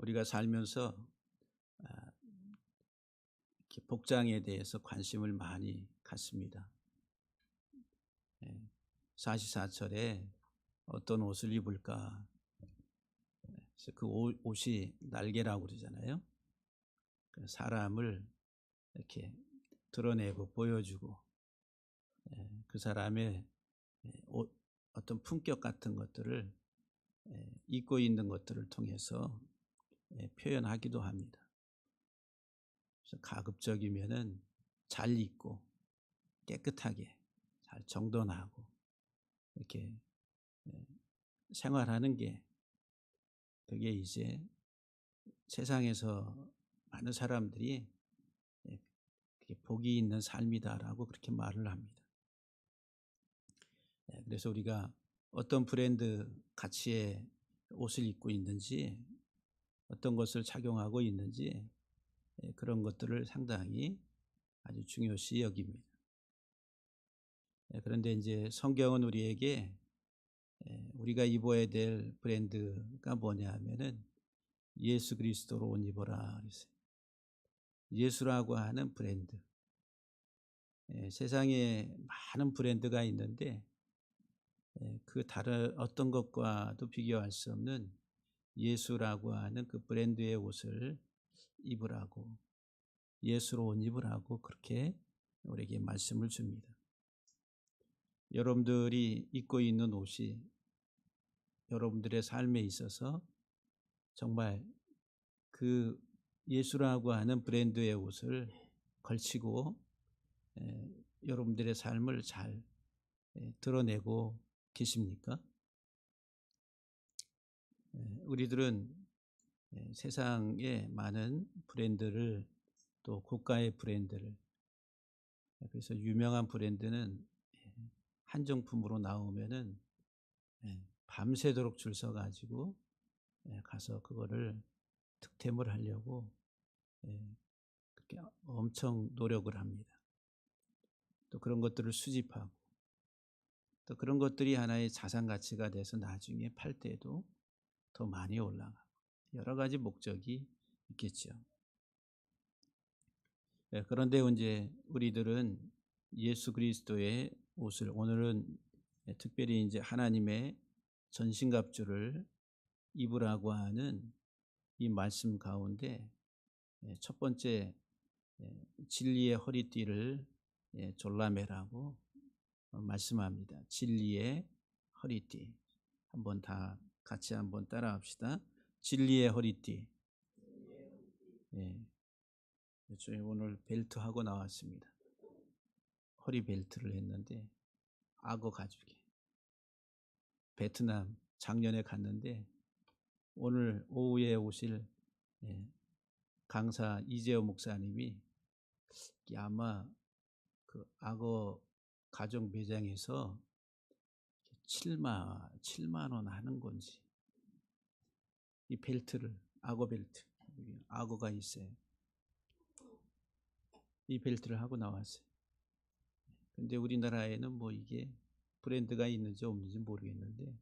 우리가 살면서 아, 이렇게 복장에 대해서 관심을 많이 갖습니다. 예, 사시사철에 어떤 옷을 입을까? 그래서 그 옷이 날개라고 그러잖아요. 그 사람을 이렇게 드러내고 보여주고 그 사람의 어떤 품격 같은 것들을 입고 있는 것들을 통해서 표현하기도 합니다. 그래서 가급적이면은 잘 입고 깨끗하게 잘 정돈하고 이렇게 생활하는 게 그게 이제 세상에서 많은 사람들이 그게 복이 있는 삶이다라고 그렇게 말을 합니다. 그래서 우리가 어떤 브랜드 가치의 옷을 입고 있는지 어떤 것을 착용하고 있는지 그런 것들을 상당히 아주 중요시 여깁니다. 그런데 이제 성경은 우리에게 우리가 입어야 될 브랜드가 뭐냐 하면은 예수 그리스도로 옷 입어라 그랬어요. 예수라고 하는 브랜드. 세상에 많은 브랜드가 있는데 그 다른 어떤 것과도 비교할 수 없는 예수라고 하는 그 브랜드의 옷을 입으라고, 예수로 옷 입으라고 그렇게 우리에게 말씀을 줍니다. 여러분들이 입고 있는 옷이 여러분들의 삶에 있어서 정말 그 예수라고 하는 브랜드의 옷을 걸치고 여러분들의 삶을 잘 드러내고 계십니까? 우리들은 세상에 많은 브랜드를 또 고가의 브랜드를 그래서 유명한 브랜드는 한정품으로 나오면은 밤새도록 줄 서 가지고 가서 그거를 득템을 하려고 그렇게 엄청 노력을 합니다. 또 그런 것들을 수집하고 또 그런 것들이 하나의 자산 가치가 돼서 나중에 팔 때도 더 많이 올라가고 여러 가지 목적이 있겠죠. 그런데 이제 우리들은 예수 그리스도의 옷을 오늘은 특별히 이제 하나님의 전신갑주를 입으라고 하는 이 말씀 가운데 첫 번째 진리의 허리띠를 졸라매라고 말씀합니다. 진리의 허리띠. 한번 다 같이 한번 따라합시다. 진리의 허리띠. 저희 오늘 벨트 하고 나왔습니다. 허리 벨트를 했는데 악어 가죽에 베트남 작년에 갔는데 오늘 오후에 오실 강사 이재호 목사님이 아마 그 악어 가죽 매장에서 7만 원 하는 건지 이 벨트를 악어 벨트 악어가 있어요. 이 벨트를 하고 나왔어요. 근데 우리나라에는 뭐 이게 브랜드가 있는지 없는지 모르겠는데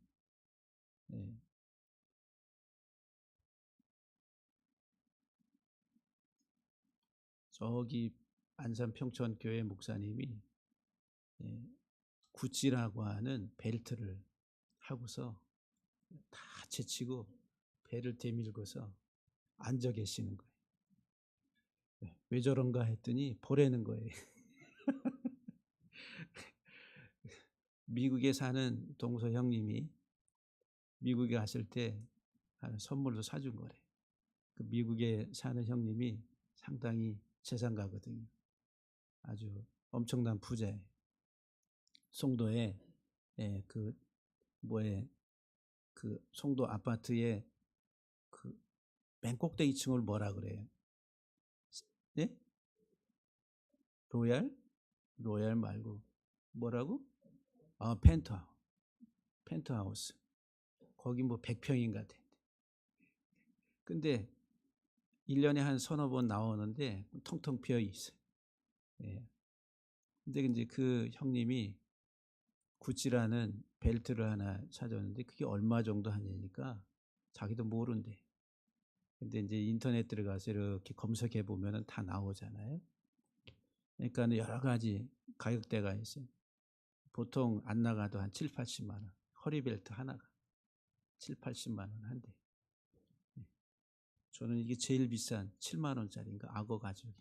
저기 안산 평촌 교회 목사님이 구찌라고 하는 벨트를 하고서 다 제치고 배를 대밀고서 앉아 계시는 거예요. 왜 저런가 했더니 보라는 거예요. 미국에 사는 동서 형님이 미국에 갔을 때 선물로 사준 거래. 그 미국에 사는 형님이 상당히 재산가거든요. 아주 엄청난 부자예요. 송도에 그 송도 아파트에 그 맨 꼭대기층을 뭐라 그래요? 네? 로얄 말고 뭐라고? 아, 펜트하우스. 거기 뭐 100평인가 돼. 근데 1년에 한 서너 번 나오는데 텅텅 비어 있어요. 근데 이제 그 형님이 구찌라는 벨트를 하나 찾았는데 그게 얼마 정도 하냐니까 자기도 모른대. 근데 이제 인터넷 들어가서 이렇게 검색해 보면은 다 나오잖아요. 그러니까는 여러 가지 가격대가 있어요. 보통 안 나가도 한 7-80만 원. 허리벨트 하나가 7-80만 원 한대. 예. 저는 이게 제일 비싼 7만 원짜리인가 악어 가죽이.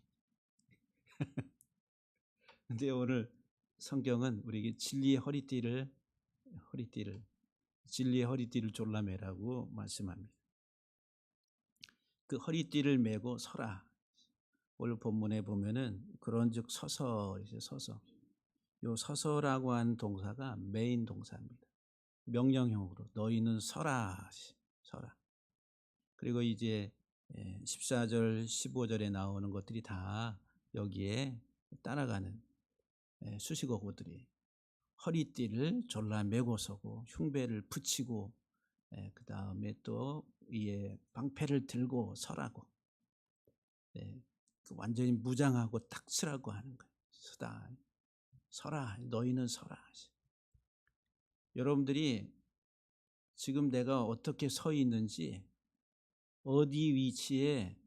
근데 오늘 성경은 우리에게 진리의 허리띠를 졸라매라고 말씀합니다. 그 허리띠를 메고 서라. 오늘 본문에 보면은 그런즉 서서 이제 서서. 요 서서라고 하는 동사가 메인 동사입니다. 명령형으로 너희는 서라. 서라. 그리고 이제 14절 15절에 나오는 것들이 다 여기에 따라가는 수식어구들이 허리띠를 졸라 메고 서고 흉배를 붙이고 그 다음에 또 위에 방패를 들고 서라고 그 완전히 무장하고 딱 서라고 하는 거예요. 서다. 서라. 너희는 서라. 여러분들이 지금 내가 어떻게 서 있는지 어디 위치에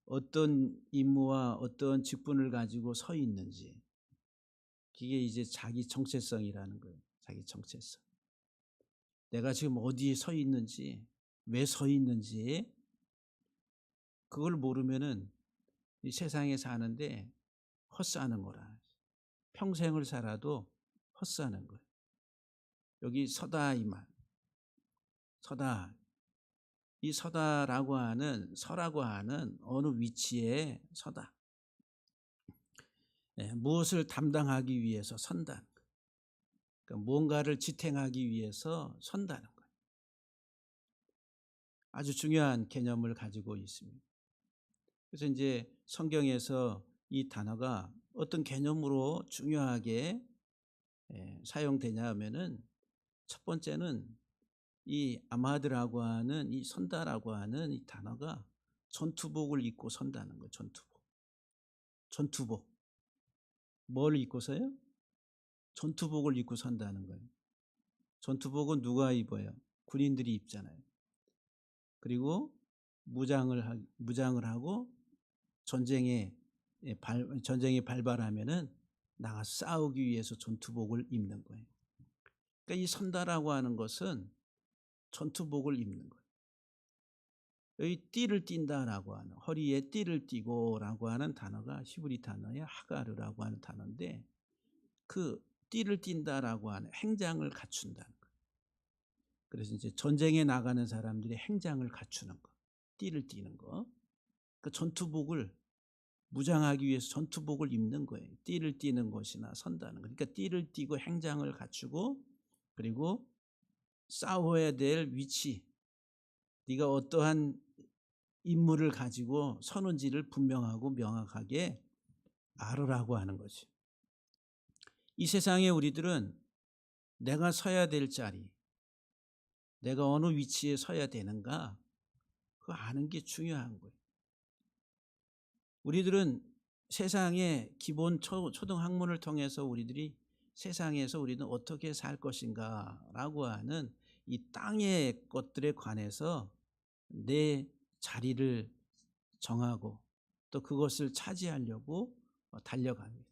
어떤 임무와 어떤 직분을 가지고 서 있는지 그게 이제 자기 정체성이라는 거예요. 자기 정체성. 내가 지금 어디에 서 있는지 왜 서 있는지 그걸 모르면은 이 세상에 사는데 헛사는 거라. 평생을 살아도 헛사는 거예요. 여기 서다 이 말. 서다. 이 서다라고 하는 서라고 하는 어느 위치에 서다. 무엇을 담당하기 위해서 선다는 거예요. 그러니까 뭔가를 지탱하기 위해서 선다는 거예요. 아주 중요한 개념을 가지고 있습니다. 그래서 이제 성경에서 이 단어가 어떤 개념으로 중요하게 사용되냐 하면은 첫 번째는 이 아마드라고 하는 이 선다라고 하는 이 단어가 전투복을 입고 선다는 거예요. 전투복. 뭘 입고서요? 전투복을 입고 선다는 거예요. 전투복은 누가 입어요? 군인들이 입잖아요. 그리고 무장을 하고 전쟁이 발발하면은 나가서 싸우기 위해서 전투복을 입는 거예요. 그러니까 이 선다라고 하는 것은 전투복을 입는 거예요. 여기 띠를 띈다라고 하는 허리에 띠를 띠고라고 하는 단어가 히브리 단어의 하가르라고 하는 단어인데 그 띠를 띈다라고 하는 행장을 갖춘다는 거예요. 그래서 이제 전쟁에 나가는 사람들이 행장을 갖추는 거, 띠를 띠는 거. 그 전투복을 무장하기 위해서 전투복을 입는 거예요. 띠를 띠는 것이나 선다는 거. 그러니까 띠를 띠고 행장을 갖추고 그리고 싸워야 될 위치, 네가 어떠한 임무를 가지고 서는지를 분명하고 명확하게 알으라고 하는 거지. 이 세상에 우리들은 내가 서야 될 자리, 내가 어느 위치에 서야 되는가 그거 아는 게 중요한 거예요. 우리들은 세상의 기본 초등학문을 통해서 우리들이 세상에서 우리는 어떻게 살 것인가 라고 하는 이 땅의 것들에 관해서 내 자리를 정하고 또 그것을 차지하려고 달려갑니다.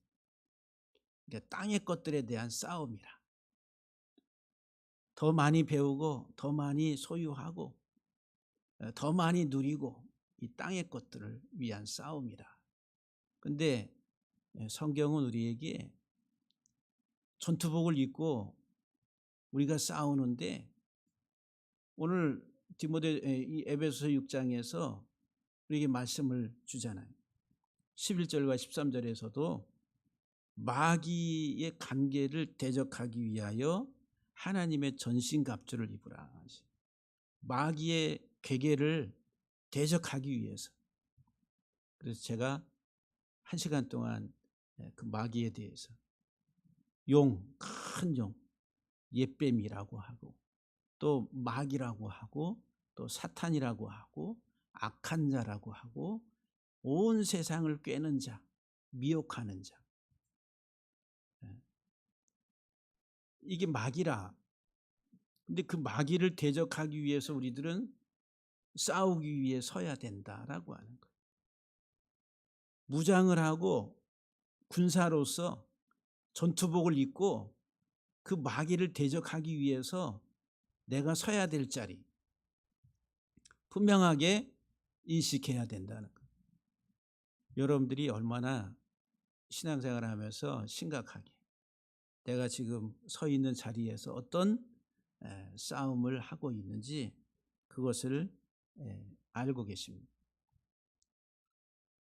그러니까 땅의 것들에 대한 싸움이라. 더 많이 배우고 더 많이 소유하고 더 많이 누리고 이 땅의 것들을 위한 싸움이라. 근데 성경은 우리에게 전투복을 입고 우리가 싸우는데 오늘 이 에베소서 6장에서 우리에게 말씀을 주잖아요. 11절과 13절에서도 마귀의 관계를 대적하기 위하여 하나님의 전신갑주를 입으라. 마귀의 괴계를 대적하기 위해서. 그래서 제가 1시간 동안 그 마귀에 대해서 큰 용, 옛뱀이라고 하고 또 마귀라고 하고 또 사탄이라고 하고 악한 자라고 하고 온 세상을 꿰는 자, 미혹하는 자. 이게 마귀라. 근데 그 마귀를 대적하기 위해서 우리들은 싸우기 위해 서야 된다라고 하는 거예요. 무장을 하고 군사로서 전투복을 입고 그 마귀를 대적하기 위해서 내가 서야 될 자리 분명하게 인식해야 된다는 거예요. 여러분들이 얼마나 신앙생활을 하면서 심각하게 내가 지금 서 있는 자리에서 어떤 싸움을 하고 있는지 그것을 알고 계십니다.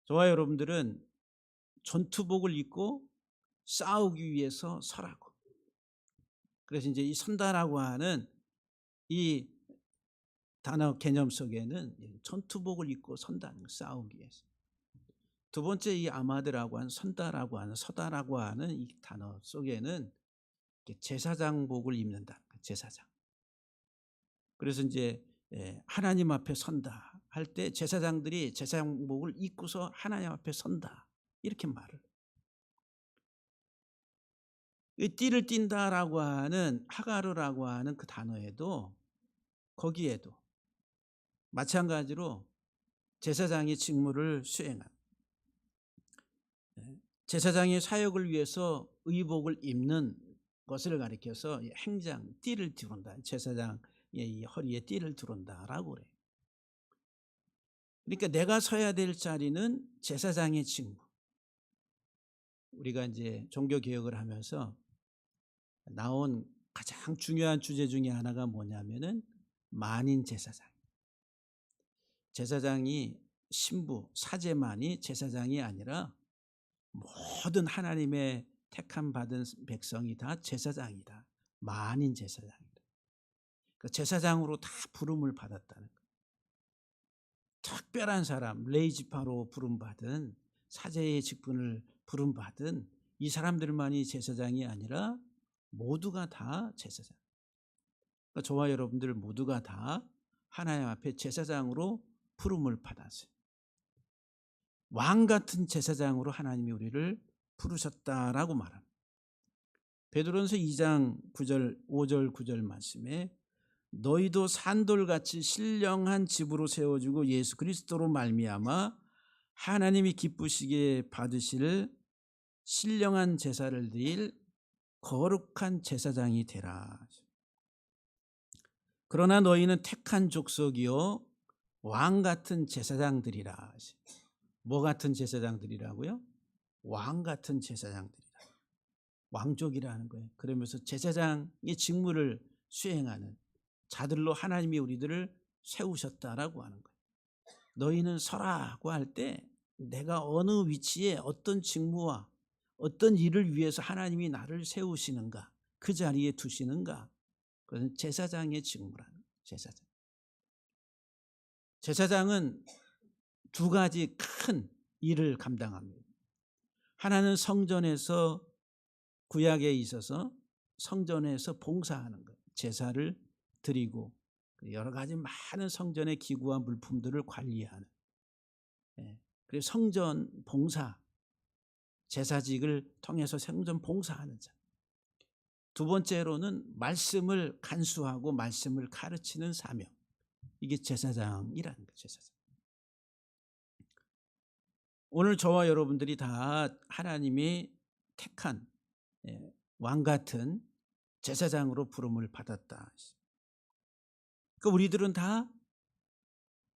저와 여러분들은 전투복을 입고 싸우기 위해서 서라고. 그래서 이제 이 선다라고 하는 이 단어 개념 속에는 전투복을 입고 선다는 거, 싸우기 위해서. 두 번째 이 아마드라고 하는 선다라고 하는 서다라고 하는 이 단어 속에는 제사장복을 입는다는 거예요. 제사장. 그래서 이제 하나님 앞에 선다 할 때 제사장들이 제사장복을 입고서 하나님 앞에 선다 이렇게 말을. 이 띠를 띈다라고 하는 하가르라고 하는 그 단어에도 거기에도 마찬가지로 제사장의 직무를 수행한 제사장의 사역을 위해서 의복을 입는 것을 가리켜서 행장 띠를 두른다. 제사장의 이 허리에 띠를 두른다라고 그래요. 그러니까 내가 서야 될 자리는 제사장의 직무. 우리가 이제 종교 개혁을 하면서 나온 가장 중요한 주제 중에 하나가 뭐냐면은 만인 제사장. 제사장이 신부, 사제만이 제사장이 아니라 모든 하나님의 택함 받은 백성이 다 제사장이다. 만인 제사장이다. 그러니까 제사장으로 다 부름을 받았다는 거예요. 특별한 사람, 레이지파로 부름받은 사제의 직분을 부름받은 이 사람들만이 제사장이 아니라 모두가 다 제사장. 그러니까 저와 여러분들 모두가 다 하나님 앞에 제사장으로 부름을 받았어요. 왕 같은 제사장으로 하나님이 우리를 부르셨다라고 말합니다. 베드로전서 2장 9절 5절 9절 말씀에 너희도 산돌같이 신령한 집으로 세워지고 예수 그리스도로 말미암아 하나님이 기쁘시게 받으실 신령한 제사를 드릴 거룩한 제사장이 되라. 그러나 너희는 택한 족속이요 왕 같은 제사장들이라. 뭐 같은 제사장들이라고요? 왕 같은 제사장들이라. 왕족이라는 거예요. 그러면서 제사장의 직무를 수행하는 자들로 하나님이 우리들을 세우셨다라고 하는 거예요. 너희는 서라고 할 때 내가 어느 위치에 어떤 직무와 어떤 일을 위해서 하나님이 나를 세우시는가, 그 자리에 두시는가, 그것은 제사장의 직무라는 거예요. 제사장. 제사장은 두 가지 큰 일을 감당합니다. 하나는 성전에서 구약에 있어서 성전에서 봉사하는 거예요. 제사를 드리고 여러 가지 많은 성전의 기구와 물품들을 관리하는. 그래서 성전 봉사, 제사직을 통해서 성전 봉사하는 자. 두 번째로는 말씀을 간수하고 말씀을 가르치는 사명. 이게 제사장이라는 거예요. 제사장. 오늘 저와 여러분들이 다 하나님이 택한 왕 같은 제사장으로 부름을 받았다. 그러니까 우리들은 다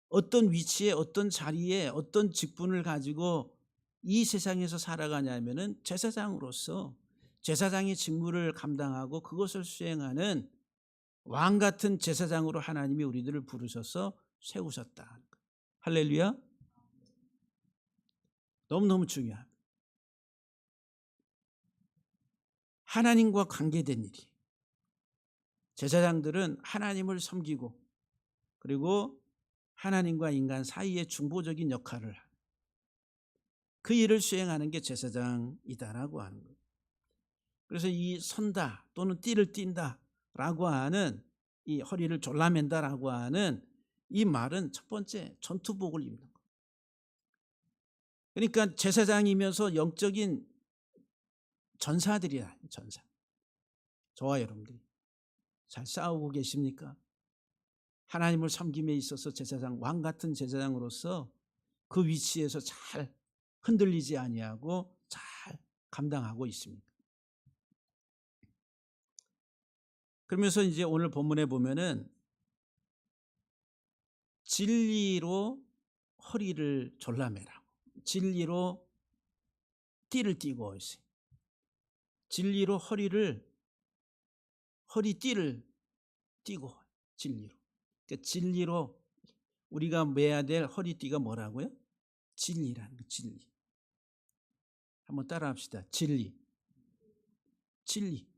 어떤 위치에 어떤 자리에 어떤 직분을 가지고 이 세상에서 살아가냐면은 제사장으로서 제사장의 직무를 감당하고 그것을 수행하는 왕 같은 제사장으로 하나님이 우리들을 부르셔서 세우셨다. 할렐루야. 너무너무 중요합니다. 하나님과 관계된 일이. 제사장들은 하나님을 섬기고 그리고 하나님과 인간 사이의 중보적인 역할을 하는 그 일을 수행하는 게 제사장이다라고 하는 거예요. 그래서 이 선다 또는 띠를 띈다라고 하는 이 허리를 졸라맨다라고 하는 이 말은 첫 번째 전투복을 입는 거예요. 그러니까 제사장이면서 영적인 전사들이라. 전사. 저와 여러분들이 잘 싸우고 계십니까? 하나님을 섬김에 있어서 제사장, 왕 같은 제사장으로서 그 위치에서 잘 흔들리지 아니하고 잘 감당하고 있습니다. 그러면서 이제 오늘 본문에 보면은 진리로 허리를 졸라매라고, 진리로 띠를 띠고 있어요. 진리로 허리띠를 띠고, 진리로. 그러니까 진리로 우리가 매야 될 허리띠가 뭐라고요? 진리라는 거, 진리. 한번 따라 합시다. 진리. 진리.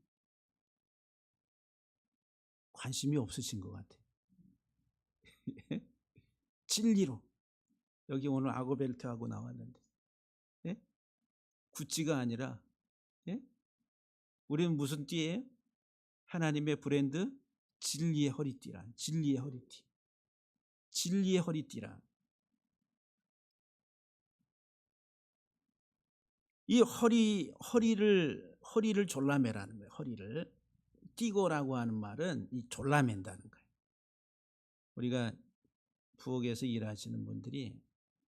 관심이 없으신 것 같아요. 진리로. 여기 오늘 아고벨트하고 나왔는데, 예? 구찌가 아니라, 예? 우리는 무슨 띠예요? 하나님의 브랜드 진리의 허리띠란, 진리의 허리띠. 진리의 허리띠란. 이 허리를 졸라매라는 거예요. 허리를 띠고라고 하는 말은 이 졸라맨다는 거예요. 우리가 부엌에서 일하시는 분들이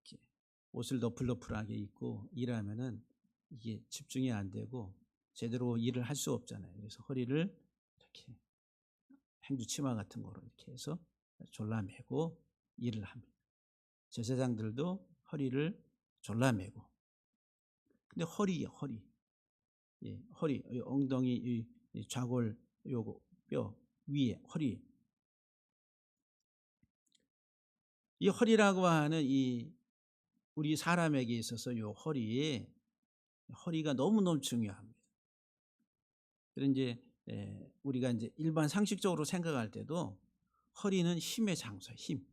이렇게 옷을 너플너플하게 입고 일하면은 이게 집중이 안 되고 제대로 일을 할 수 없잖아요. 그래서 허리를 이렇게 행주치마 같은 거로 이렇게 해서 졸라매고 일을 합니다. 제사장들도 허리를 졸라매고. 근데 허리, 예, 허리, 엉덩이, 이 좌골, 요거 뼈 위에 허리. 이 허리라고 하는 이 우리 사람에게 있어서 요 허리가 너무너무 중요합니다. 그래서 이제 우리가 이제 일반 상식적으로 생각할 때도 허리는 힘의 장소예요. 힘.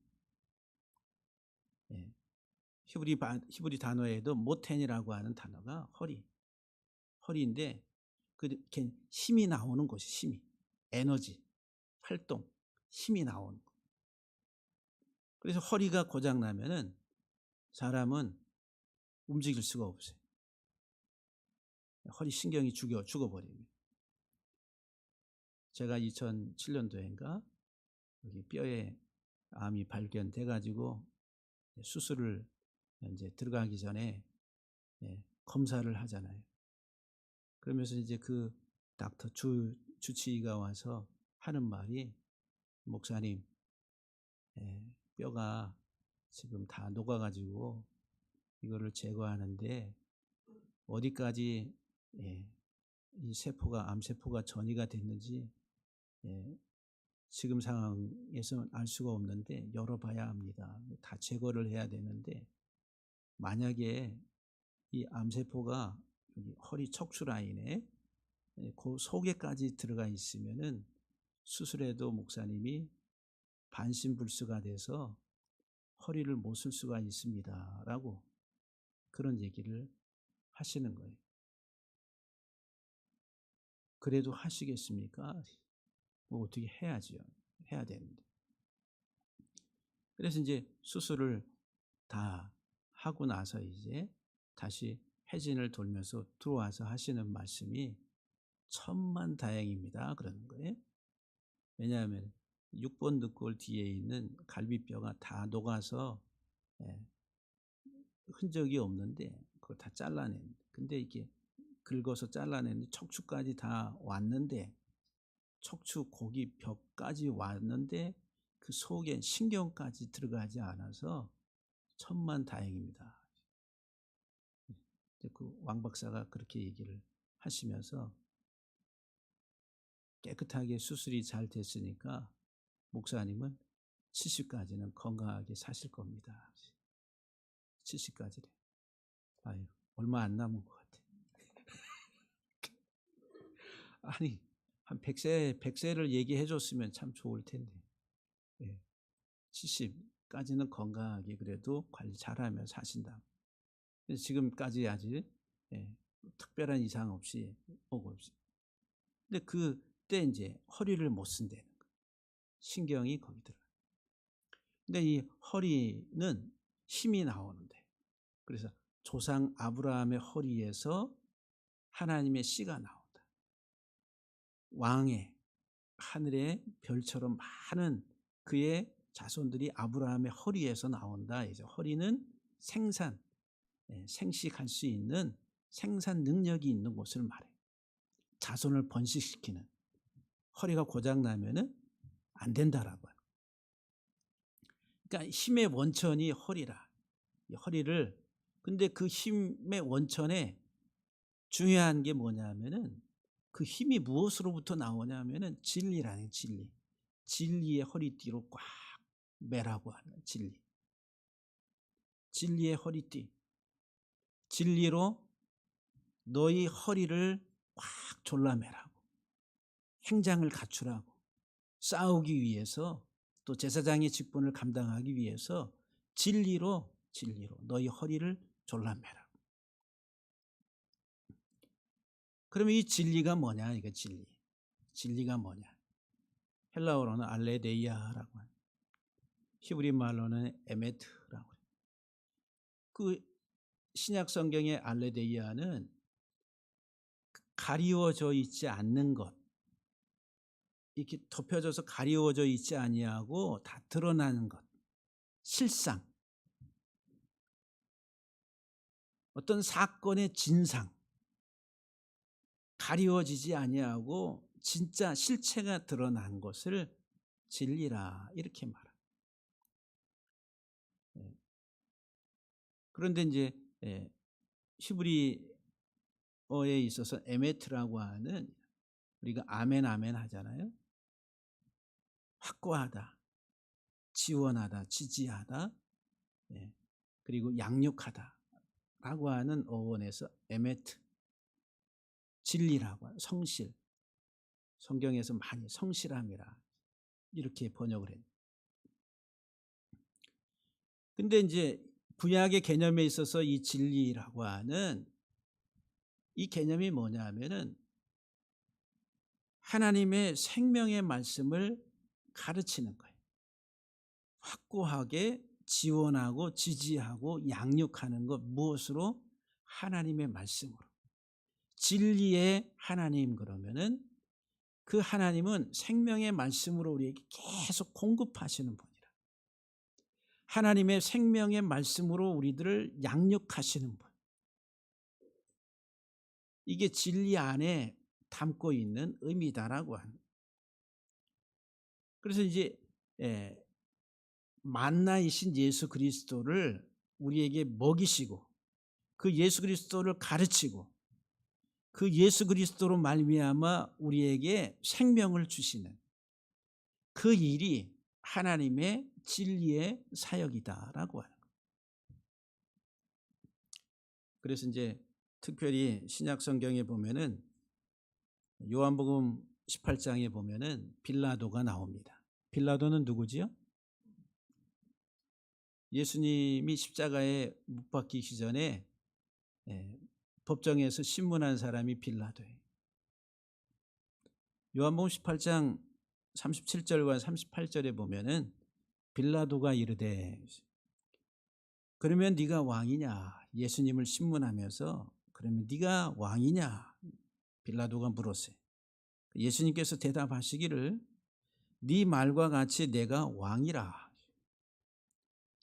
예. 히브리 단어에도 모텐이라고 하는 단어가 허리인데 그렇게 힘이 나오는 곳이, 힘이, 에너지, 활동, 힘이 나오는 것. 그래서 허리가 고장 나면은 사람은 움직일 수가 없어요. 허리 신경이 죽어버립니다. 제가 2007년도인가 여기 뼈에 암이 발견돼 가지고 수술을 이제 들어가기 전에 검사를 하잖아요. 그러면서 이제 그 닥터 주치의가 와서 하는 말이, 목사님, 뼈가 지금 다 녹아가지고 이거를 제거하는데 어디까지 이 세포가, 암세포가 전이가 됐는지 지금 상황에서는 알 수가 없는데 열어봐야 합니다. 다 제거를 해야 되는데 만약에 이 암세포가 여기 허리 척추 라인에 그 속에까지 들어가 있으면은 수술해도 목사님이 반신불수가 돼서 허리를 못 쓸 수가 있습니다. 라고 그런 얘기를 하시는 거예요. 그래도 하시겠습니까? 뭐 어떻게 해야지요. 해야 되는데. 그래서 이제 수술을 다 하고 나서 이제 다시 회진을 돌면서 들어와서 하시는 말씀이 천만다행입니다. 그러는 거예요. 왜냐하면 6번 늑골 뒤에 있는 갈비뼈가 다 녹아서 흔적이 없는데 그걸 다 잘라낸. 근데 이게 긁어서 잘라냈는데 척추까지 다 왔는데, 척추 고기 벽까지 왔는데 그 속에 신경까지 들어가지 않아서 천만다행입니다. 그 왕 박사가 그렇게 얘기를 하시면서 깨끗하게 수술이 잘 됐으니까 목사님은 70까지는 건강하게 사실 겁니다. 70까지래. 아유, 얼마 안 남은 것 같아. 아니, 한 100세를 얘기해 줬으면 참 좋을 텐데. 70까지는 건강하게 그래도 관리 잘하며 사신다. 지금까지 아직 특별한 이상 없이 오고 없이. 근데 그때 이제 허리를 못 쓴다는 거예요. 신경이 거기 들어가. 근데 이 허리는 힘이 나오는데, 그래서 조상 아브라함의 허리에서 하나님의 씨가 나온다. 왕의, 하늘의 별처럼 많은 그의 자손들이 아브라함의 허리에서 나온다. 이제 허리는 생산, 생식할 수 있는 생산 능력이 있는 곳을 말해요. 자손을 번식시키는. 허리가 고장 나면은 안 된다라고 해요. 그러니까 힘의 원천이 허리라. 이 허리를, 근데 그 힘의 원천에 중요한 게 뭐냐면은 그 힘이 무엇으로부터 나오냐면은 진리라는 진리. 진리의 허리띠로 꽉 매라고 하는 진리. 진리의 허리띠. 진리로 너희 허리를 꽉 졸라매라고. 행장을 갖추라고. 싸우기 위해서, 또 제사장의 직분을 감당하기 위해서 진리로 너희 허리를 졸라매라. 그러면 이 진리가 뭐냐? 이거 진리. 진리가 뭐냐? 헬라어로는 알레데이아라고 해요. 히브리 말로는 에메트라고 해요. 그 신약 성경의 알레데이아는 가리워져 있지 않는 것, 이렇게 덮여져서 가리워져 있지 아니하고 다 드러나는 것, 실상, 어떤 사건의 진상, 가리워지지 아니하고 진짜 실체가 드러난 것을 진리라 이렇게 말합니다. 그런데 이제 히브리어에 있어서 에메트라고 하는, 우리가 아멘 아멘 하잖아요. 확고하다, 지원하다, 지지하다, 그리고 양육하다라고 하는 어원에서 에메트, 진리라고 하는 성실, 성경에서 많이 성실함이라 이렇게 번역을 했습니다. 근데 이제 구약의 개념에 있어서 이 진리라고 하는 이 개념이 뭐냐 하면은 하나님의 생명의 말씀을 가르치는 거예요. 확고하게 지원하고 지지하고 양육하는 것, 무엇으로? 하나님의 말씀으로. 진리의 하나님, 그러면은 그 하나님은 생명의 말씀으로 우리에게 계속 공급하시는 분이라. 하나님의 생명의 말씀으로 우리들을 양육하시는 분. 이게 진리 안에 담고 있는 의미다라고 합니다. 그래서 이제 만나이신 예수 그리스도를 우리에게 먹이시고 그 예수 그리스도를 가르치고 그 예수 그리스도로 말미암아 우리에게 생명을 주시는 그 일이 하나님의 진리의 사역이다라고 하는 거예요. 그래서 이제 특별히 신약 성경에 보면은 요한복음 18장에 보면은 빌라도가 나옵니다. 빌라도는 누구지요? 예수님이 십자가에 못 박히기 전에 법정에서 신문한 사람이 빌라도예요. 요한복음 18장 37절과 38절에 보면은 빌라도가 이르되, 그러면 네가 왕이냐? 예수님을 신문하면서 그러면 네가 왕이냐? 빌라도가 물었어요. 예수님께서 대답하시기를 네 말과 같이 내가 왕이라.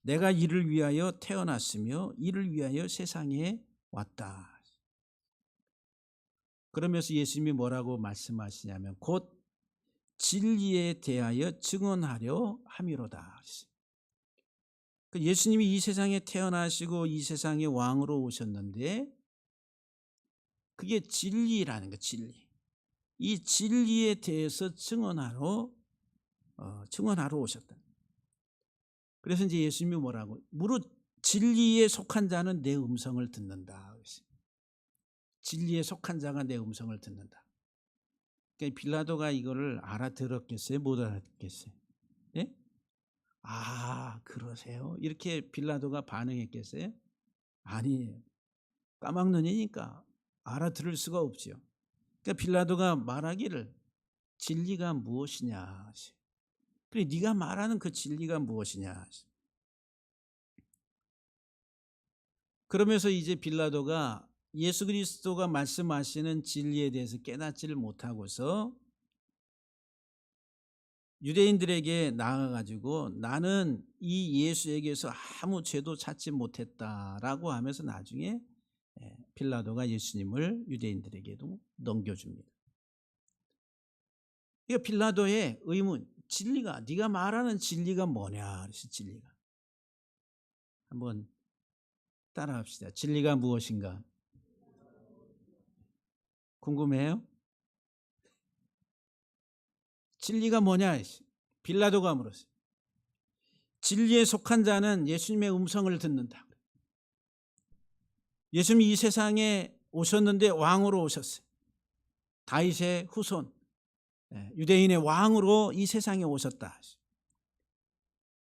내가 이를 위하여 태어났으며 이를 위하여 세상에 왔다. 그러면서 예수님이 뭐라고 말씀하시냐면 곧 진리에 대하여 증언하려 함이로다. 예수님이 이 세상에 태어나시고 이 세상의 왕으로 오셨는데 그게 진리라는 거, 진리. 이 진리에 대해서 증언하러 오셨다. 그래서 이제 예수님이 뭐라고? 무릇 진리에 속한 자는 내 음성을 듣는다. 진리에 속한 자가 내 음성을 듣는다. 그러니까 빌라도가 이거를 알아들었겠어요? 못 알아듣겠어요? 예? 아, 그러세요? 이렇게 빌라도가 반응했겠어요? 아니에요. 까막눈이니까 알아들을 수가 없지요. 그러니까 빌라도가 말하기를 진리가 무엇이냐. 그래, 네가 말하는 그 진리가 무엇이냐. 그러면서 이제 빌라도가 예수 그리스도가 말씀하시는 진리에 대해서 깨닫지를 못하고서 유대인들에게 나아가지고 나는 이 예수에게서 아무 죄도 찾지 못했다라고 하면서 나중에 빌라도가 예수님을 유대인들에게도 넘겨줍니다. 그러니까 빌라도의 의문, 진리가, 네가 말하는 진리가 뭐냐? 그래서 진리가. 한번 따라합시다. 진리가 무엇인가? 궁금해요? 진리가 뭐냐? 빌라도가 물었어요. 진리에 속한 자는 예수님의 음성을 듣는다. 예수님이 이 세상에 오셨는데 왕으로 오셨어요. 다윗의 후손, 유대인의 왕으로 이 세상에 오셨다.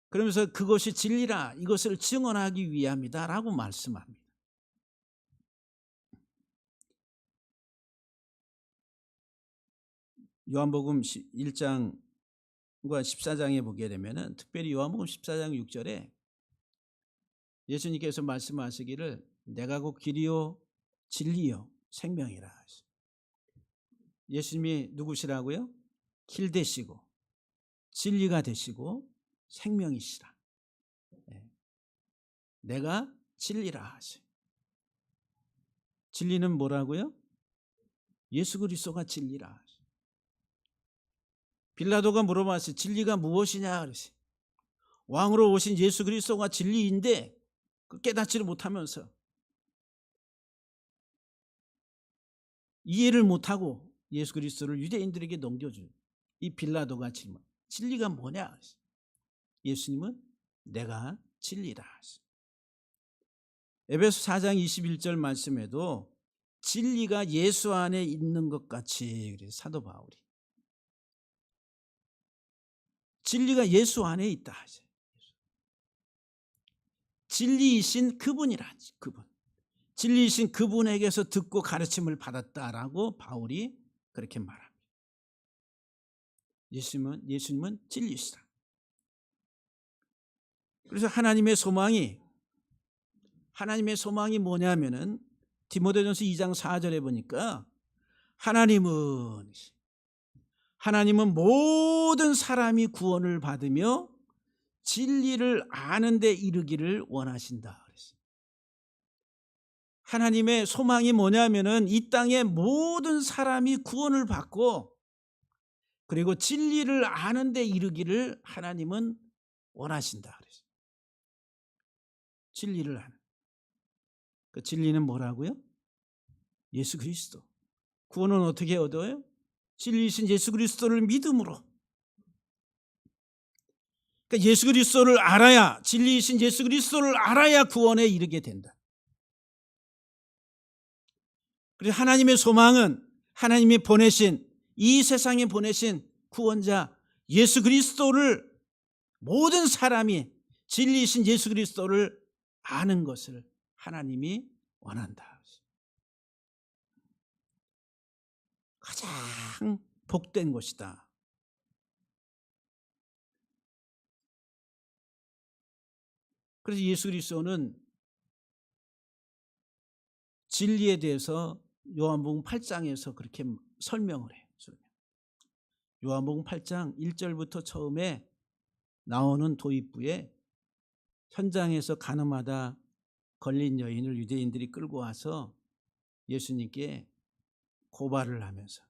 그러면서 그것이 진리라, 이것을 증언하기 위함이다라고 말씀합니다. 요한복음 1장과 14장에 보게 되면은, 특별히 요한복음 14장 6절에 예수님께서 말씀하시기를 내가 곧 길이요 진리요 생명이라. 예수님이 누구시라고요? 길 되시고 진리가 되시고 생명이시라. 내가 진리라 하세요. 진리는 뭐라고요? 예수 그리스도가 진리라. 빌라도가 물어봤어요. 진리가 무엇이냐 그랬어요. 왕으로 오신 예수 그리스도가 진리인데 깨닫지를 못하면서 이해를 못하고 예수 그리스도를 유대인들에게 넘겨준 이 빌라도가 질문, 진리가 뭐냐? 예수님은 내가 진리라. 에베소 4장 21절 말씀에도 진리가 예수 안에 있는 것 같이, 그래서 사도 바울이 진리가 예수 안에 있다. 진리이신 그분이라. 그분, 진리이신 그분에게서 듣고 가르침을 받았다라고 바울이 그렇게 말합니다. 예수님은 진리시다. 그래서 하나님의 소망이 뭐냐면은 디모데전서 2장 4절에 보니까 하나님은 모든 사람이 구원을 받으며 진리를 아는 데 이르기를 원하신다. 하나님의 소망이 뭐냐면은 이 땅의 모든 사람이 구원을 받고 그리고 진리를 아는 데 이르기를 하나님은 원하신다. 진리를 아는. 그 진리는 뭐라고요? 예수 그리스도. 구원은 어떻게 얻어요? 진리이신 예수 그리스도를 믿음으로. 그러니까 예수 그리스도를 알아야, 진리이신 예수 그리스도를 알아야 구원에 이르게 된다. 그래서 하나님의 소망은 하나님이 보내신, 이 세상에 보내신 구원자 예수 그리스도를, 모든 사람이 진리이신 예수 그리스도를 아는 것을 하나님이 원한다. 가장 복된 것이다. 그래서 예수 그리스도는 진리에 대해서 요한복음 8장에서 그렇게 설명을 해요. 요한복음 8장 1절부터 처음에 나오는 도입부에 현장에서 가늠하다 걸린 여인을 유대인들이 끌고 와서 예수님께 고발을 하면서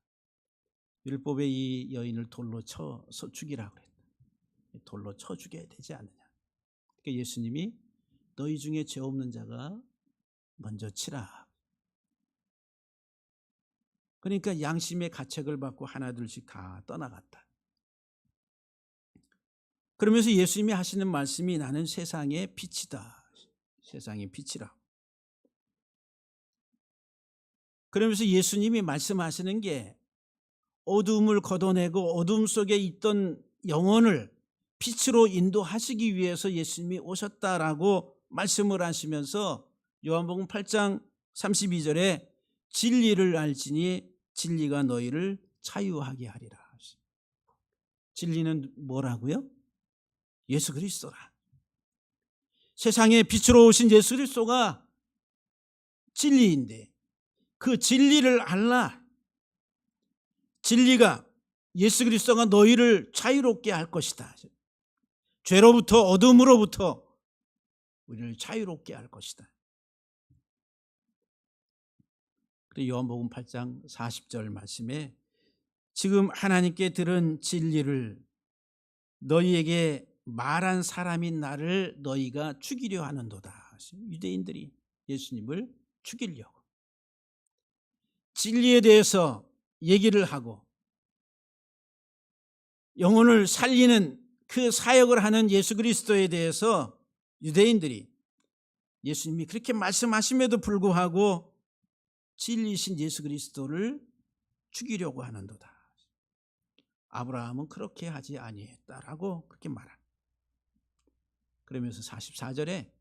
율법에 이 여인을 돌로 쳐서 죽이라고 했다. 돌로 쳐 죽여야 되지 않느냐. 그러니까 예수님이 너희 중에 죄 없는 자가 먼저 치라. 그러니까 양심의 가책을 받고 하나둘씩 다 떠나갔다. 그러면서 예수님이 하시는 말씀이 나는 세상의 빛이다. 세상의 빛이라. 그러면서 예수님이 말씀하시는 게 어두움을 걷어내고 어둠 속에 있던 영혼을 빛으로 인도하시기 위해서 예수님이 오셨다라고 말씀을 하시면서 요한복음 8장 32절에 진리를 알지니 진리가 너희를 자유하게 하리라. 진리는 뭐라고요? 예수 그리스도라. 세상에 빛으로 오신 예수 그리스도가 진리인데 그 진리를 알라. 진리가 예수 그리스도가 너희를 자유롭게 할 것이다. 죄로부터 어둠으로부터 우리를 자유롭게 할 것이다. 그리고 요한복음 8장 40절 말씀에 지금 하나님께 들은 진리를 너희에게 말한 사람인 나를 너희가 죽이려 하는도다. 유대인들이 예수님을 죽이려고 진리에 대해서 얘기를 하고 영혼을 살리는 그 사역을 하는 예수 그리스도에 대해서 유대인들이 예수님이 그렇게 말씀하심에도 불구하고 진리이신 예수 그리스도를 죽이려고 하는도다. 아브라함은 그렇게 하지 아니했다라고 그렇게 말합니다. 그러면서 44절에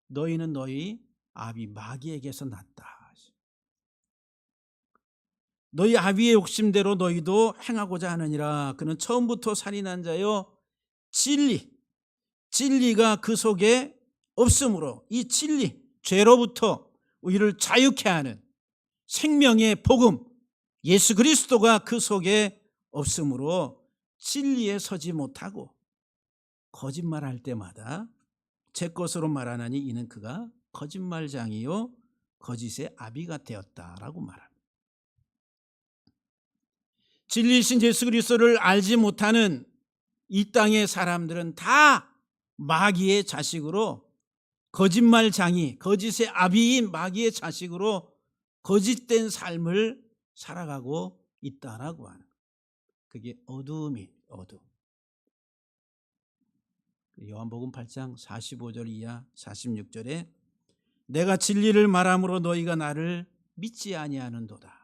너희는 너희 아비 마귀에게서 났다. 너희 아비의 욕심대로 너희도 행하고자 하느니라. 그는 처음부터 살인한 자요 진리가 그 속에 없으므로 이 진리, 죄로부터 우리를 자유케 하는 생명의 복음 예수 그리스도가 그 속에 없으므로 진리에 서지 못하고 거짓말할 때마다 제 것으로 말하나니 이는 그가 거짓말장이요 거짓의 아비가 되었다라고 말합니다. 진리이신 예수 그리스도를 알지 못하는 이 땅의 사람들은 다 마귀의 자식으로 거짓말장이, 거짓의 아비인 마귀의 자식으로 거짓된 삶을 살아가고 있다라고 하는 거예요. 그게 어둠이 어둠. 요한복음 8장 45절 이하 46절에 내가 진리를 말함으로 너희가 나를 믿지 아니하는도다.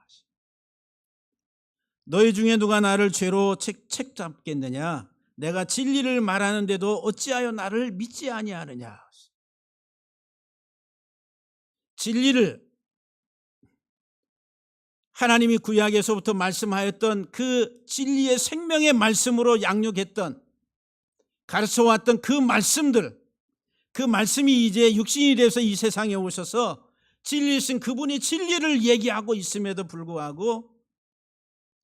너희 중에 누가 나를 죄로 책잡겠느냐? 내가 진리를 말하는데도 어찌하여 나를 믿지 아니하느냐? 진리를 하나님이 구약에서부터 말씀하였던 그 진리의 생명의 말씀으로 양육했던 가르쳐왔던 그 말씀들, 그 말씀이 이제 육신이 돼서 이 세상에 오셔서 진리이신 그분이 진리를 얘기하고 있음에도 불구하고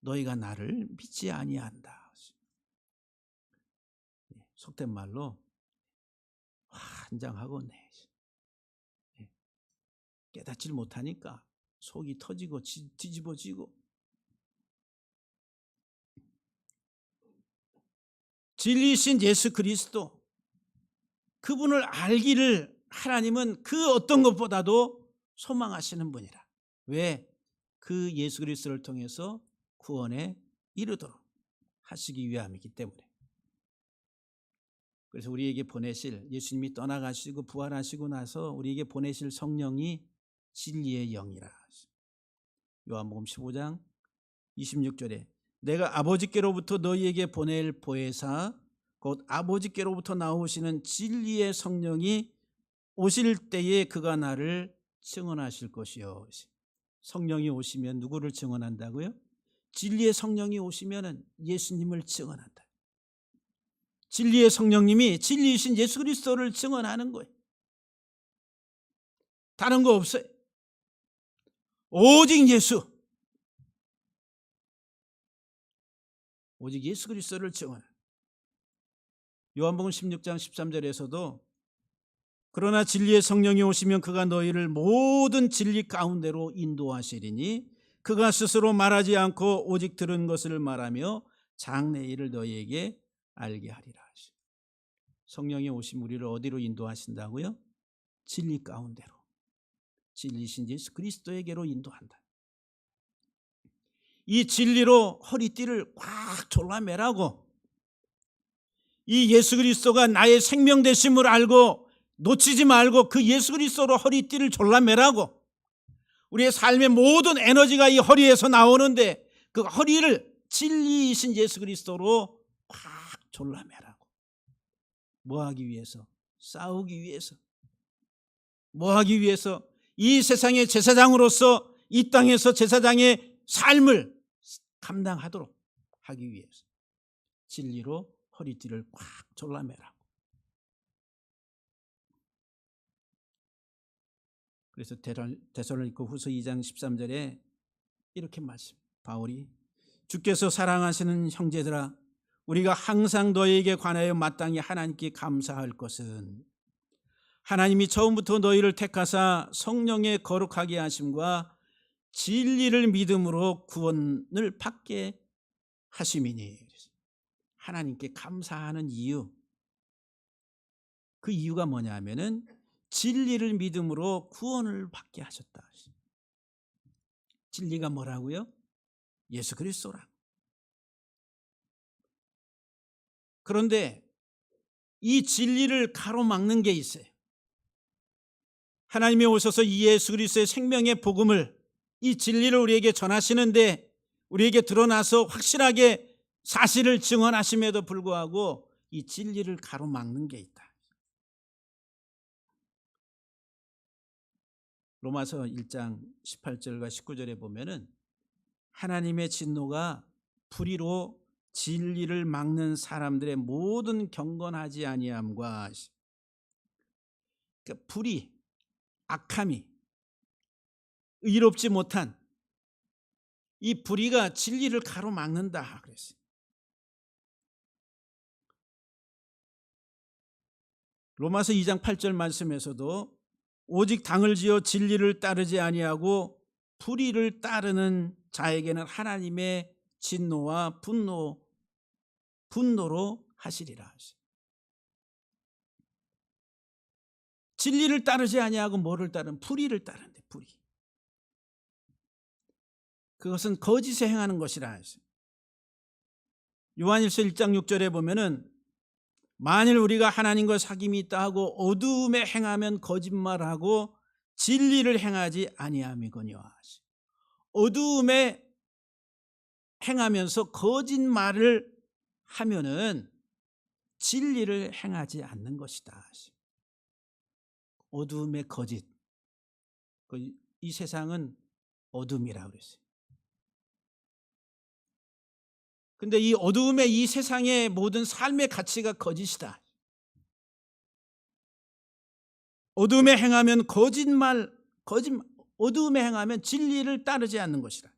너희가 나를 믿지 아니한다. 속된 말로 환장하고 깨닫질 못하니까 속이 터지고 뒤집어지고 진리이신 예수 그리스도 그분을 알기를 하나님은 그 어떤 것보다도 소망하시는 분이라. 왜? 그 예수 그리스도를 통해서 구원에 이르도록 하시기 위함이기 때문에. 그래서 우리에게 보내실 예수님이 떠나가시고 부활하시고 나서 우리에게 보내실 성령이 진리의 영이라. 요한복음 15장 26절에 내가 아버지께로부터 너희에게 보낼 보혜사 곧 아버지께로부터 나오시는 진리의 성령이 오실 때에 그가 나를 증언하실 것이요. 성령이 오시면 누구를 증언한다고요? 진리의 성령이 오시면 예수님을 증언한다. 진리의 성령님이 진리이신 예수 그리스도를 증언하는 거예요. 다른 거 없어요. 오직 예수. 오직 예수 그리스도를 증언하는. 요한복음 16장 13절에서도 그러나 진리의 성령이 오시면 그가 너희를 모든 진리 가운데로 인도하시리니 그가 스스로 말하지 않고 오직 들은 것을 말하며 장래일을 너희에게 알게 하리라. 성령이 오시면 우리를 어디로 인도하신다고요? 진리 가운데로. 진리신 예수 그리스도에게로 인도한다. 이 진리로 허리띠를 꽉 졸라매라고 이 예수 그리스도가 나의 생명 되심을 알고 놓치지 말고 그 예수 그리스도로 허리띠를 졸라매라고 우리의 삶의 모든 에너지가 이 허리에서 나오는데 그 허리를 진리이신 예수 그리스도로 꽉 졸라매라고. 뭐 하기 위해서? 싸우기 위해서. 뭐 하기 위해서? 이 세상의 제사장으로서 이 땅에서 제사장의 삶을 감당하도록 하기 위해서 진리로 허리띠를 꽉 졸라매라고. 그래서 데살로니가 후서 2장 13절에 이렇게 말씀. 바울이 주께서 사랑하시는 형제들아, 우리가 항상 너희에게 관하여 마땅히 하나님께 감사할 것은 하나님이 처음부터 너희를 택하사 성령의 거룩하게 하심과 진리를 믿음으로 구원을 받게 하심이니. 하나님께 감사하는 이유, 그 이유가 뭐냐면은 진리를 믿음으로 구원을 받게 하셨다. 진리가 뭐라고요? 예수 그리스도라. 그런데 이 진리를 가로막는 게 있어요. 하나님이 오셔서 이 예수 그리스도의 생명의 복음을, 이 진리를 우리에게 전하시는데 우리에게 드러나서 확실하게 사실을 증언하심에도 불구하고 이 진리를 가로막는 게 있다. 로마서 1장 18절과 19절에 보면은 하나님의 진노가 불의로 진리를 막는 사람들의 모든 경건하지 아니함과, 그러니까 불의, 악함이, 의롭지 못한 이 불의가 진리를 가로막는다 그랬어요. 로마서 2장 8절 말씀에서도 오직 당을 지어 진리를 따르지 아니하고 불의를 따르는 자에게는 하나님의 진노와 분노로 하시리라. 진리를 따르지 아니하고 뭐를 따르는? 불의를 따르는데, 불의. 그것은 거짓에 행하는 것이라 했어요. 요한일서 1장 6절에 보면은 만일 우리가 하나님과 사귐이 있다 하고 어두움에 행하면 거짓말하고 진리를 행하지 아니함이거니와. 어두움에 행하면서 거짓말을 하면은 진리를 행하지 않는 것이다. 어두움의 거짓. 이 세상은 어둠이라고 그랬어요. 근데 이 어두움의 이 세상의 모든 삶의 가치가 거짓이다. 어둠에 행하면 어둠에 행하면 진리를 따르지 않는 것이다.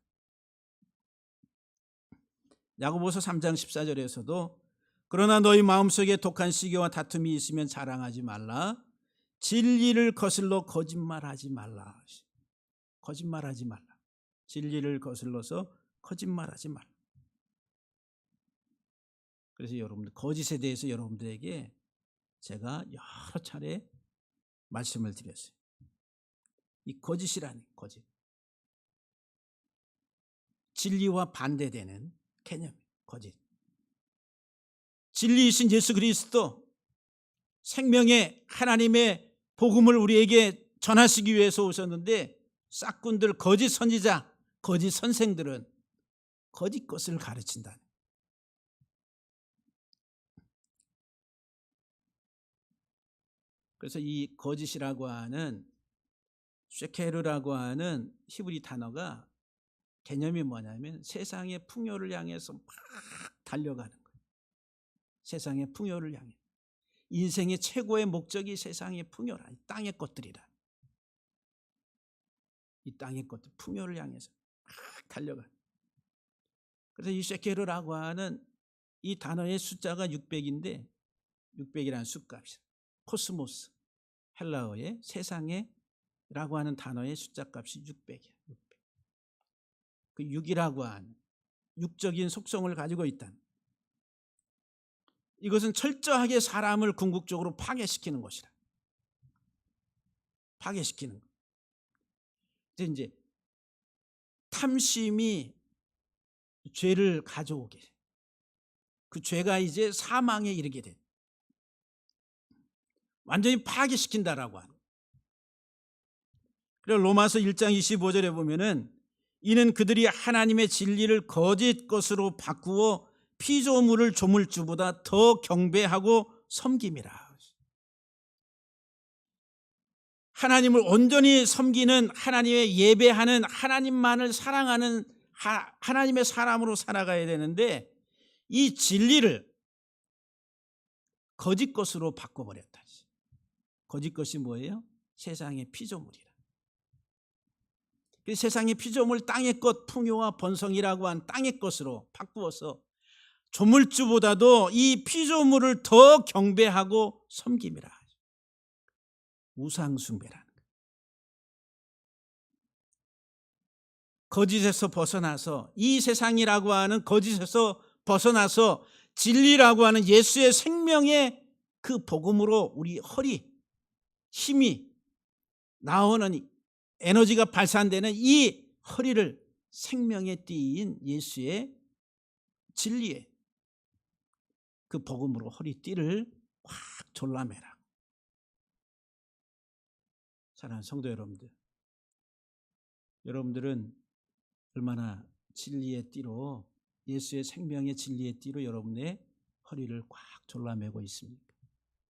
야고보서 3장 14절에서도 그러나 너희 마음속에 독한 시기와 다툼이 있으면 자랑하지 말라. 진리를 거슬러 거짓말하지 말라. 거짓말하지 말라. 진리를 거슬러서 거짓말하지 말라. 그래서 여러분들, 거짓에 대해서 여러분들에게 제가 여러 차례 말씀을 드렸어요. 이 거짓이라는 거짓, 진리와 반대되는 개념, 거짓. 진리이신 예수 그리스도, 생명의 하나님의 복음을 우리에게 전하시기 위해서 오셨는데 싹군들, 거짓 선지자, 거짓 선생들은 거짓 것을 가르친다. 그래서 이 거짓이라고 하는, 쉐케르라고 하는 히브리 단어가 개념이 뭐냐면 세상의 풍요를 향해서 막 달려가는 거예요. 세상의 풍요를 향해. 인생의 최고의 목적이 세상의 풍요라, 이 땅의 것들이라. 이 땅의 것들, 풍요를 향해서 막 달려가. 그래서 이 쉐케르라고 하는 이 단어의 숫자가 600인데 600이라는 숫값이야. 코스모스, 헬라어의 세상의 라고 하는 단어의 숫자 값이 600이야. 600. 그 6이라고 하는 육적인 속성을 가지고 있다. 이것은 철저하게 사람을 궁극적으로 파괴시키는 것이라. 파괴시키는 것. 이제 탐심이 죄를 가져오게 돼. 그 죄가 이제 사망에 이르게 돼. 완전히 파괴시킨다라고 하는. 그리고 로마서 1장 25절에 보면은 이는 그들이 하나님의 진리를 거짓 것으로 바꾸어 피조물을 조물주보다 더 경배하고 섬김이라. 하나님을 온전히 섬기는, 하나님의 예배하는, 하나님만을 사랑하는 하나님의 사람으로 살아가야 되는데 이 진리를 거짓 것으로 바꿔버렸다. 거짓 것이 뭐예요? 세상의 피조물이라. 그 세상의 피조물 땅의 것 풍요와 번성이라고 한 땅의 것으로 바꾸어서 조물주보다도 이 피조물을 더 경배하고 섬김이라. 우상숭배라는 거예요. 거짓에서 벗어나서 이 세상이라고 하는 거짓에서 벗어나서 진리라고 하는 예수의 생명의 그 복음으로 우리 허리, 힘이 나오는 에너지가 발산되는 이 허리를 생명의 띠인 예수의 진리의 그 복음으로 허리띠를 확 졸라매라. 사랑하는 성도 여러분들, 여러분들은 얼마나 진리의 띠로, 예수의 생명의 진리의 띠로 여러분의 허리를 꽉 졸라매고 있습니까?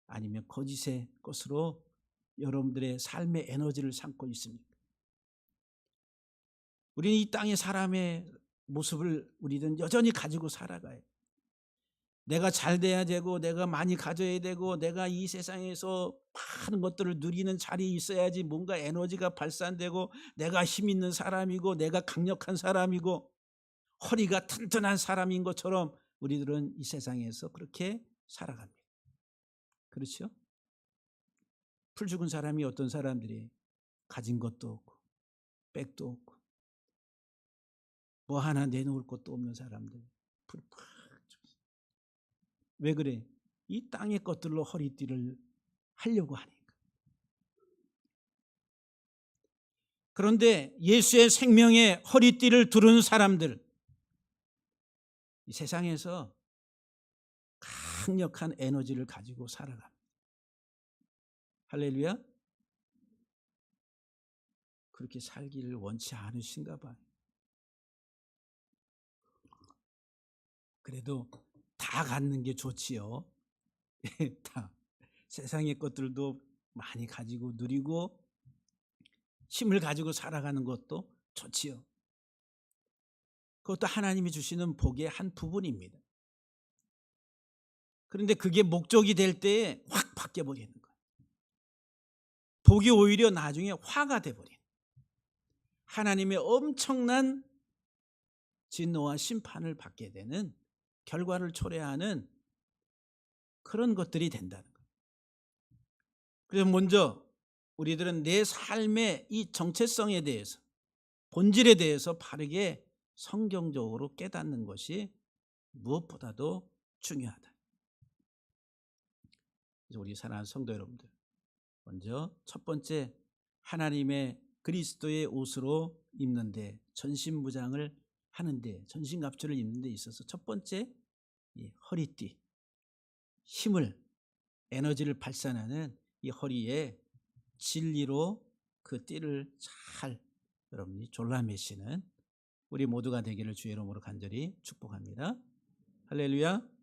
아니면 거짓의 것으로 여러분들의 삶의 에너지를 삼고 있습니까? 우리는 이 땅의 사람의 모습을 우리는 여전히 가지고 살아가요. 내가 잘 돼야 되고, 내가 많이 가져야 되고, 내가 이 세상에서 많은 것들을 누리는 자리에 있어야지 뭔가 에너지가 발산되고, 내가 힘 있는 사람이고, 내가 강력한 사람이고, 허리가 튼튼한 사람인 것처럼 우리들은 이 세상에서 그렇게 살아갑니다. 그렇죠? 풀 죽은 사람이 어떤 사람들이 가진 것도 없고 백도 없고 뭐 하나 내놓을 것도 없는 사람들. 왜 그래? 이 땅의 것들로 허리띠를 하려고 하니까. 그런데 예수의 생명의 허리띠를 두른 사람들, 이 세상에서 강력한 에너지를 가지고 살아갑니다. 할렐루야. 그렇게 살기를 원치 않으신가 봐요. 그래도 다 갖는 게 좋지요. 다 세상의 것들도 많이 가지고 누리고 힘을 가지고 살아가는 것도 좋지요. 그것도 하나님이 주시는 복의 한 부분입니다. 그런데 그게 목적이 될 때에 확 바뀌어버리는 거예요. 복이 오히려 나중에 화가 돼버리는, 하나님의 엄청난 진노와 심판을 받게 되는, 결과를 초래하는 그런 것들이 된다는 거예요. 그래서 먼저 우리들은 내 삶의 이 정체성에 대해서, 본질에 대해서 바르게 성경적으로 깨닫는 것이 무엇보다도 중요하다. 그래서 우리 사랑하는 성도 여러분들, 먼저 첫 번째, 하나님의 그리스도의 옷으로 입는데, 전신무장을 하는데, 전신갑주를 입는 데 있어서 첫 번째, 이 허리띠, 힘을, 에너지를 발산하는 이 허리에 진리로 그 띠를 잘 여러분이 졸라매시는 우리 모두가 되기를 주의 이름으로 간절히 축복합니다. 할렐루야.